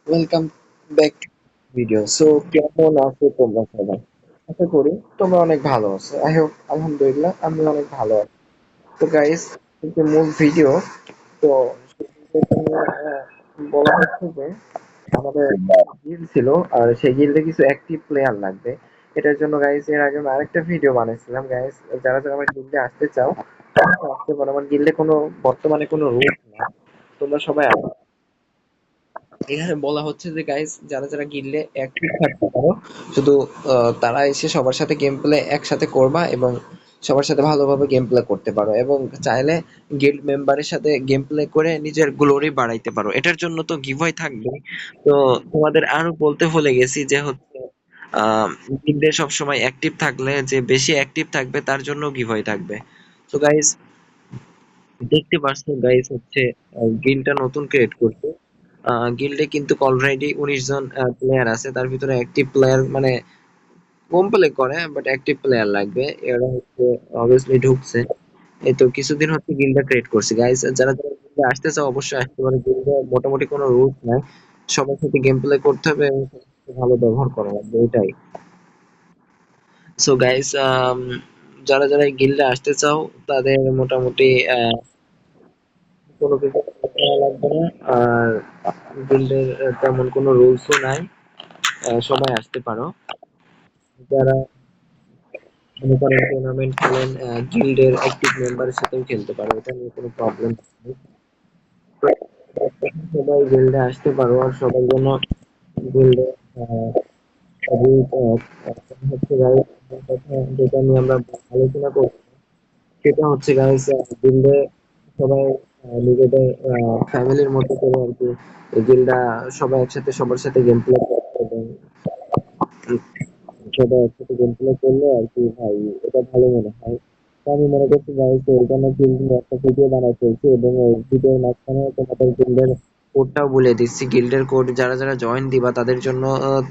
Welcome back to video. So কেমন আছো তোমরা সবাই? আশা করি তোমরা অনেক ভালো আছো। আই হোপ আলহামদুলিল্লাহ আমি অনেক ভালো আছি। তো গাইস, কিন্তু মূল ভিডিও তো সেখানে, বলা হচ্ছে যে আমাদের গিল্ড ছিল, আর সেই গিল্ডে কিছু অ্যাক্টিভ প্লেয়ার লাগবে। এটার জন্য গাইস এর আগে আমি আরেকটা ভিডিও বানাইছিলাম। গাইস, যারা যারা আমার গিল্ডে আসতে চাও তারা আসতে পারো। আমার গিল্ডে কোনো বর্তমানে কোনো রুল না, তোমরা সবাই এখানে বলা হচ্ছে যে গাইস, যারা যারা গিল্ডে অ্যাক্টিভ থাকতে পারো, শুধু তারা এসে সবার সাথে গেম প্লে একসাথে করবা এবং সবার সাথে ভালোভাবে গেম প্লে করতে পারো, এবং চাইলে গিল্ড মেম্বারের সাথে গেম প্লে করে নিজের গ্লোরি বাড়াইতে পারো। এটার জন্য তো গিভওয়ে থাকবে। তো তোমাদের আরো বলতে ভুলে গেছি যে হচ্ছে আহ গিল্ডে সবসময় অ্যাক্টিভ থাকলে, যে বেশি অ্যাক্টিভ থাকবে তার জন্য গিভওয়ে থাকবে। তো গাইস, দেখতে পাচ্ছ গাইস হচ্ছে গিল্ডটা নতুন ক্রিয়েট করছে। গিল্ডে কিন্তু অলরেডি 19 জন প্লেয়ার আছে, তার ভিতরে অ্যাক্টিভ প্লেয়ার মানে কম প্লে করে, বাট অ্যাক্টিভ প্লেয়ার লাগবে। এরা হচ্ছে অবভিয়াসলি ঢুকছে। এই তো কিছুদিন হচ্ছে গিল্ডটা ক্রিয়েট করছি গাইস। যারা যারা গিল্ডে আসতে চাও অবশ্যই আসতে পারো। গিল্ডে মোটামুটি কোনো রুলস নাই, সবার সাথে গেম প্লে করতে হবে এবং সবার সাথে ভালো ব্যবহার করা লাগবে, এটাই। সো গাইস, যারা যারা গিল্ডে আসতে চাও তাদের মোটামুটি কোনো কিছু করা লাগবে না। আর গিল্ডের তেমন কোনো রুলসও নাই, সবাই আসতে পারো। যারা মনে করেন টুর্নামেন্ট খেলেন, গিল্ডের অ্যাক্টিভ মেম্বারের সাথেও খেলতে পারো, এটা নিয়ে কোনো প্রবলেম নেই। সবাই গিল্ডে আসতে পারো, আর সবার জন্য গিল্ডে হচ্ছে guys, যেটা নিয়ে আমরা আলোচনা করছি সেটা হচ্ছে গাইস, গিল্ডে সবাই নিজেদের ফ্যামিলির মতো করে আর কি গিল্ডা সবাই একসাথে সবার সাথে গেম প্লে করতে এবং সবাই একসাথে গেম প্লে করলে আর কি ভাই, এটা ভালো মনে হয়। তো আমি মনে করছি গাইস, এর জন্য গিল্ড নিয়ে একটা ভিডিও বানাই ফেলছি, এবং এই ভিডিওর মাঝখানে তোমাদের গিল্ডের কোডটাও বলে দিচ্ছি। গিল্ডের কোড যারা যারা জয়েন দিবা তাদের জন্য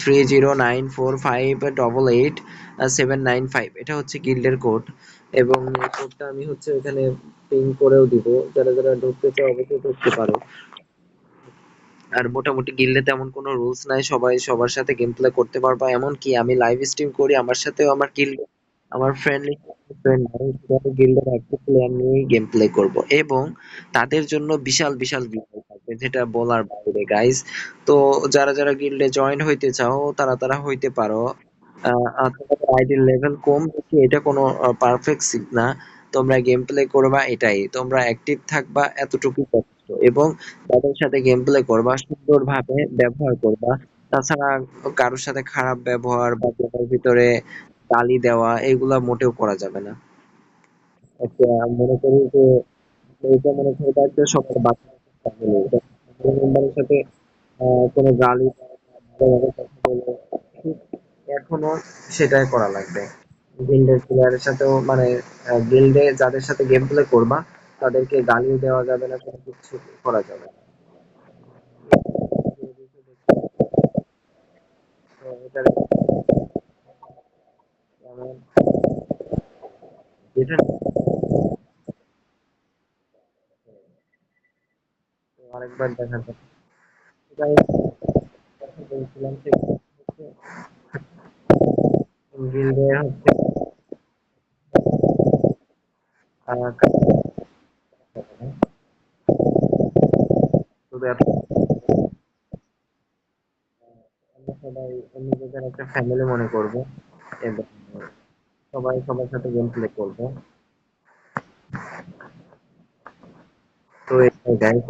3094588795, এটা হচ্ছে গিল্ডের কোড। এবং কোডটা আমি হচ্ছে এখানে পিন করেও দিব, যারা যারা ঢুকতে চাও অবশ্যই ঢুকতে পারো। আর মোটামুটি গিল্ডে তেমন কোনো রুলস নাই, সবাই সবার সাথে গেম প্লে করতে পারবা। এমনকি আমি লাইভ স্ট্রিম করি, আমার সাথেও আমার গিল্ডে আমার ফ্রেন্ডলি ফ্রেন্ড গিল্ডের অ্যাক্টিভ প্লেয়ার নিয়েই গেম প্লে করব, এবং তাদের জন্য বিশাল বিশাল গিফট থাকবে, যেটা বলার বাইরে গাইস। তো যারা যারা গিল্ডে জয়েন হইতে চাও তারা তারা হইতে পারো। তোমাদের আইডির লেভেল কম বেশি এটা কোনো পারফেক্ট না, তোমরা গেম প্লে করবা, এটাই। তোমরা অ্যাক্টিভ থাকবা, এতটুকু যথেষ্ট। এবং তাদের সাথে গেম প্লে করবা, সুন্দরভাবে ব্যবহার করবা। তাছাড়া কারোর সাথে খারাপ ব্যবহার বা গেমের ভিতরে গালি দেওয়া এগুলা মোটেও করা যাবে না। একটা মনে করি যে এটা মনে করি একটা সবার বাচ্চা মেম্বারের সাথে কোনো গালি দেওয়া বা ভালোভাবে কথা বলে ঠিক এখনো সেটাই করা লাগবে। গিল্ডের প্লেয়ারের সাথেও মানে গিল্ডে যাদের সাথে গেম প্লে করবা তাদেরকে গালিও দেওয়া যাবে না, কোনো কিছু করা যাবে না। তো এটার যেমন যেটা আরেকবার দেখা যাবে। এটাই কথা বলছিলাম, সেটা হচ্ছে গিল্ডে হচ্ছে শুধু আমরা সবাই নিজেদের একটা ফ্যামিলি মনে করব, এবং সবাই সবার সাথে গেম প্লে করবো। তো এটাই গাইস,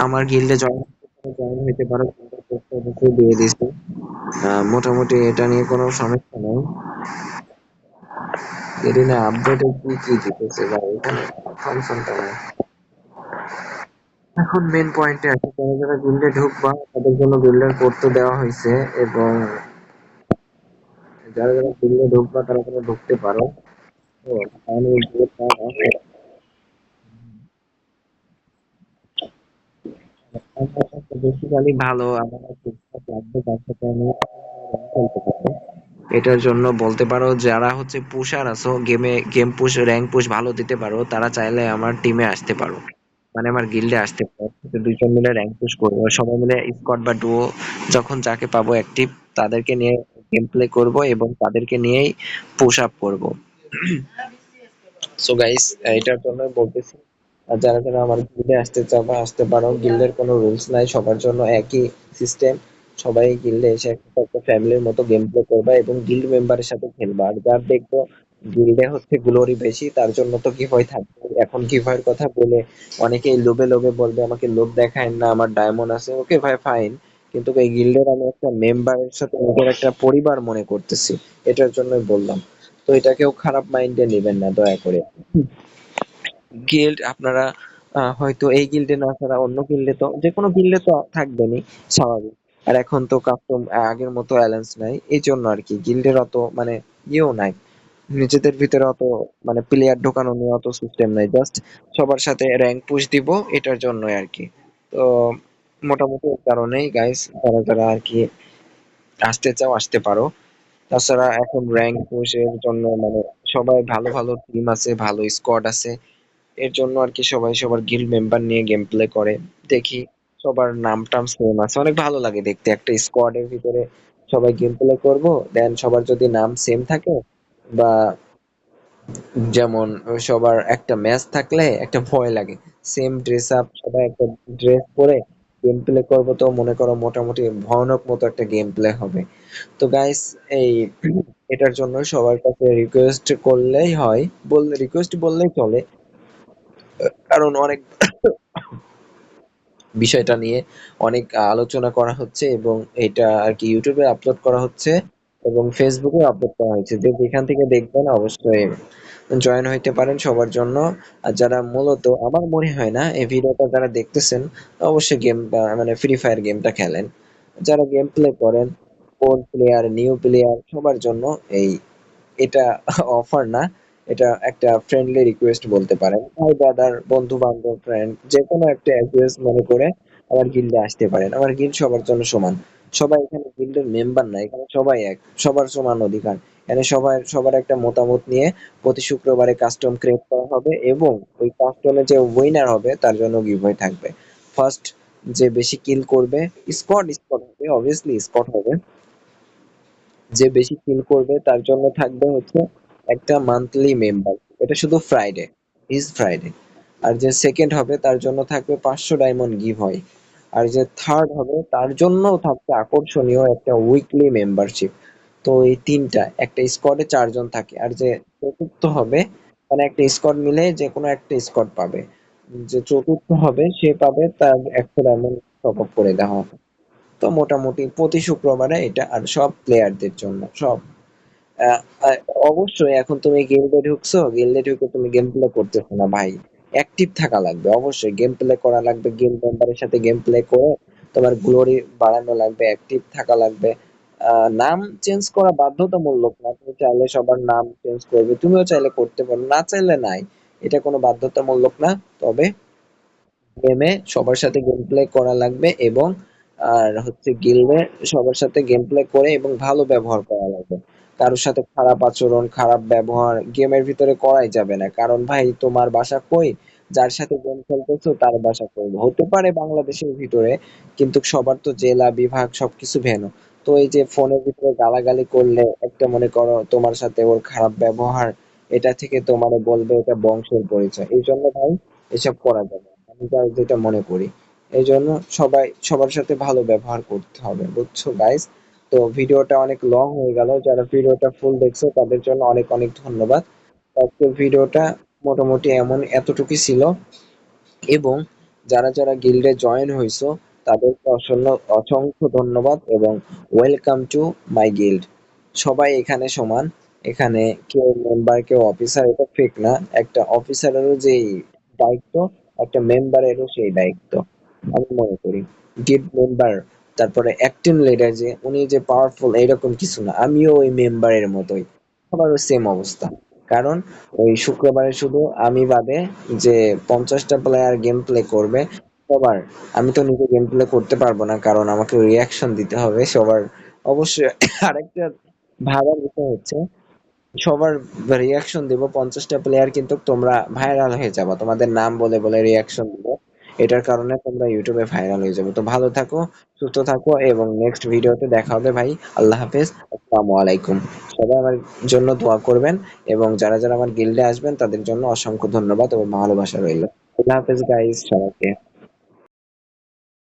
আমার গিল্ডে জয়েন জয়েন হইতে পারো, গিল্ডের পোস্ট অবশ্যই দিয়ে দিছি। মোটামুটি এটা নিয়ে কোনো সমস্যা নেই। এদিনে আপডেটে কি কি দিতেছে ভাই, এখানে ফাংশনটা নেই। এখন মেন পয়েন্টে আছে, যারা যারা গিল্ডে ঢুকবা তাদের জন্য গিল্ডের কোড তো দেওয়া হয়েছে, এবং যারা যারা গিল্ডে ঢুকবা তারা তারা ঢুকতে পারো। তো আমি আমার কাছে বেসিক্যালি ভালো আমার ঠিকঠাক লাগবে, তার সাথে আমি খেলতে পারবো। এটার জন্য বলতে পারো যারা হচ্ছে পুশার আছো, গেম পুশ র্যাঙ্ক পুশ ভালো দিতে পারো, তারা চাইলে আমার টিমে আসতে পারো, মানে আমার গিল্ডে আসতে পারো। একসাথে দুইজন মিলে র্যাঙ্ক পুশ করবো, সবাই মিলে স্কোয়াড বা ডুও যখন যাকে পাবো অ্যাক্টিভ তাদেরকে নিয়ে গেম প্লে করবো এবং তাদেরকে নিয়েই পুশ আপ করবো। সো গাইস, এটার জন্য বলতেছি, আর যারা যারা আমার গিল্ডে আসতে চাও আসতে পারো, গিল্ডের কোনো রুলস নাই, সবার জন্য একই সিস্টেম। সবাই গিল্ডে এসে একটা ফ্যামিলির মতো গেম প্লে করবা এবং গিল্ড মেম্বারের সাথে খেলবা। আর যার দেখবো গিল্ডে হচ্ছে গ্লোরি বেশি, তার জন্য তো গিভওয়ে থাকবে। এখন গিভওয়ের কথা বলে অনেকেই লোভে লোভে বলবে আমাকে লোভ দেখায় না, আমার ডায়মন্ড আছে, ওকে ভাই ফাইন, কিন্তু এই গিল্ডের আমি একটা মেম্বারের সাথে নিজের একটা পরিবার মনে করতেছি, এটার জন্যই বললাম। তো এটাকেও খারাপ মাইন্ডে নেবেন না দয়া করে। গিল্ড আপনারা হয়তো এই গিল্ডে না ছাড়া অন্য গিল্ডে, তো যে কোনো গিল্ডে তো থাকবেনই, স্বাভাবিক। আর এখন তো কাস্টম আগের মতো অ্যালায়েন্স নাই, এই জন্য আর কি গিল্ডের অত মানে ইয়েও নাই, নিজেদের ভিতরে অত মানে প্লেয়ার ঢোকানো নিয়ে অত সিস্টেম নাই, জাস্ট সবার সাথে র্যাঙ্ক পুশ দিব, এটার জন্যই আর কি। তো মোটামুটি এই কারণেই গাইস, যারা যারা আর কি আসতে চাও আসতে পারো। তাছাড়া এখন র্যাঙ্ক পুশ এর জন্য মানে সবাই ভালো ভালো টিম আছে, ভালো স্কোয়াড আছে, এর জন্য আর কি সবাই সবার গিল্ড মেম্বার নিয়ে গেম প্লে করে। দেখি সবার নাম টাম সেম আছে, অনেক ভালো লাগে দেখতে একটা স্কোয়াডের ভিতরে সবাই গেম প্লে করবো, দেন সবার যদি নাম সেম থাকে, বা যেমন সবার একটা ম্যাচ থাকলে একটা ভয় লাগে, সেম ড্রেস আপ সবাই একটা ড্রেস পরে গেম প্লে করবো, তো মনে করো মোটামুটি ভয়ানক মতো একটা গেম প্লে হবে। তো গাইস, এই এটার জন্য সবার কাছে রিকোয়েস্ট করলেই হয়, বললে রিকোয়েস্ট বললেই চলে, কারণ অনেক বিষয়টা নিয়ে অনেক আলোচনা করা হচ্ছে এবং এটা আর কি ইউটিউবে আপলোড করা হচ্ছে এবং ফেসবুকে আপলোড করা হয়েছে, যে যেখান থেকে দেখবেন অবশ্যই জয়েন হইতে পারেন সবার জন্য। আর যারা মূলত আমার মনে হয় না এই ভিডিওটা যারা দেখতেছেন, অবশ্যই গেম মানে ফ্রি ফায়ার গেমটা খেলেন। যারা গেম প্লে করেন, ওল্ড প্লেয়ার নিউ প্লেয়ার সবার জন্য এই এটা অফার না, এটা একটা ফ্রেন্ডলি রিকোয়েস্ট বলতে পারেন, ভাই ব্রাদার বন্ধু বান্ধব ফ্রেন্ড যে কোনো একটা রিকোয়েস্ট মনে করে আমার গিল্ডে আসতে পারেন। আমার গিল্ড সবার জন্য সমান, সবাই এখানে গিল্ডের মেম্বার না, এখানে সবাই এক, সবার সমান অধিকার। এখানে সবার সবার একটা মতামত নিয়ে প্রতি শুক্রবারে কাস্টম ক্রিয়েট করা হবে এবং ওই কাস্টমে যে উইনার হবে তার জন্য গিভওয়ে থাকবে। ফার্স্ট যে বেশি কিল করবে, স্কোয়াড স্কোয়াড হবে, অবভিয়াসলি স্কোয়াড হবে, যে বেশি কিল করবে তার জন্য থাকবে হচ্ছে একটা মান্থলি মেম্বার, এটা শুধু ফ্রাইডে, ইজ ফ্রাইডে। আর যে সেকেন্ড হবে তার জন্য থাকবে 500 ডায়মন্ড গিভ হয়। আর যে থার্ড হবে তার জন্যও থাকবে আকর্ষণীয় একটা উইকলি মেম্বারশিপ। তো এই তিনটা, একটা স্কোয়াডে 4 জন থাকে, আর যে চতুর্থ হবে, মানে একটা স্কোয়াড মিলে যে কোনো একটা স্কোয়াড পাবে, যে চতুর্থ হবে সে পাবে তার 100 ডায়মন্ড টপ আপ করে দেওয়া হবে। তো মোটামুটি প্রতি শুক্রবারে এটা, আর সব প্লেয়ারদের জন্য সব। আহ, আহ, অবশ্যই এখন তুমি গিল্ডে ঢুকছো, গিল্ডে ঢুকে তুমি গেম প্লে করতেছো না ভাই, অ্যাক্টিভ থাকা লাগবে, অবশ্যই গেম প্লে করা লাগবে, গিল্ড মেম্বারের সাথে গেম প্লে করে তোমার গ্লোরি বাড়ানো লাগবে, অ্যাক্টিভ থাকা লাগবে। নাম চেঞ্জ করা বাধ্যতামূলক না, তুমি চাইলে সবার নাম চেঞ্জ করবে, তুমিও চাইলে করতে পারো, না চাইলে নাই, এটা কোনো বাধ্যতামূলক না। তবে গেমে সবার সাথে গেম প্লে করা লাগবে এবং আর হচ্ছে গিল্ডে সবার সাথে গেম প্লে করে এবং ভালো ব্যবহার করা লাগবে। কারোর সাথে খারাপ আচরণ খারাপ ব্যবহার গেমের ভিতরে করাই যাবে না, কারণ ভাই তোমার বাসা কই, যার সাথে গেম খেলতেছো তার বাসা কই, হতে পারে বাংলাদেশের ভিতরে, কিন্তু সবার তো জেলা বিভাগ সবকিছু ভিন্ন। তো এই যে ফোনের ভিতরে গালাগালি করলে একটা মনে করো তোমার সাথে ওর খারাপ ব্যবহার, এটা থেকে তোমারে বলবে এটা বংশের পরিচয়, এই জন্য ভাই এসব করা যাবে না। আমি যেটা মনে করি, এই জন্য সবাই সবার সাথে ভালো ব্যবহার করতে হবে, বুঝছো গাইস? তো ভিডিওটা অনেক লং হয়ে গেল, যারা ভিডিওটা ফুল দেখছো তাদের জন্য অনেক অনেক ধন্যবাদ। আজকের ভিডিওটা মোটামুটি এমন এতটুকুই ছিল, এবং যারা যারা গিল্ডে জয়েন হইছো তাদেরকে অসংখ্য অসংখ্য ধন্যবাদ এবং ওয়েলকাম টু মাই গিল্ড। সবাই এখানে সমান, এখানে কেউ মেম্বার কেউ অফিসার এটা ঠিক না, একটা অফিসারেরও যে দায়িত্ব একটা মেম্বারেরও সেই দায়িত্ব, আমি মনে করি। গিল্ড মেম্বার, তারপরে অ্যাক্টিং লিডার যে উনি যে পাওয়ারফুল এরকম কিছু না, আমিও ওই মেম্বারের মতোই, সবারও সেম অবস্থা। কারণ ওই শুক্রবারে শুধু আমি বাদে যে 50টা প্লেয়ার গেম প্লে করবে সবার, আমি তো নিজে গেম প্লে করতে পারবো না, কারণ আমাকে রিয়াকশন দিতে হবে সবার। অবশ্যই আরেকটা ভাবার বিষয় হচ্ছে সবার রিয়াকশন দিব 50টা প্লেয়ার, কিন্তু তোমরা ভাইরাল হয়ে যাবে, তোমাদের নাম বলে বলে রিয়াকশন দিব, এটার কারণে তোমরা ইউটিউবে ভাইরাল হয়ে যাবে। তো ভালো থাকো, সুস্থ থাকো এবং নেক্সট ভিডিওতে দেখা হবে ভাই। আল্লাহ হাফেজ। আসসালামু আলাইকুম। সবাই আমার জন্য দোয়া করবেন এবং যারা যারা আমার গিল্ডে আসবেন তাদের জন্য অসংখ্য ধন্যবাদ এবং ভালোবাসা রইল। আল্লাহ হাফেজ গাইস সবাইকে।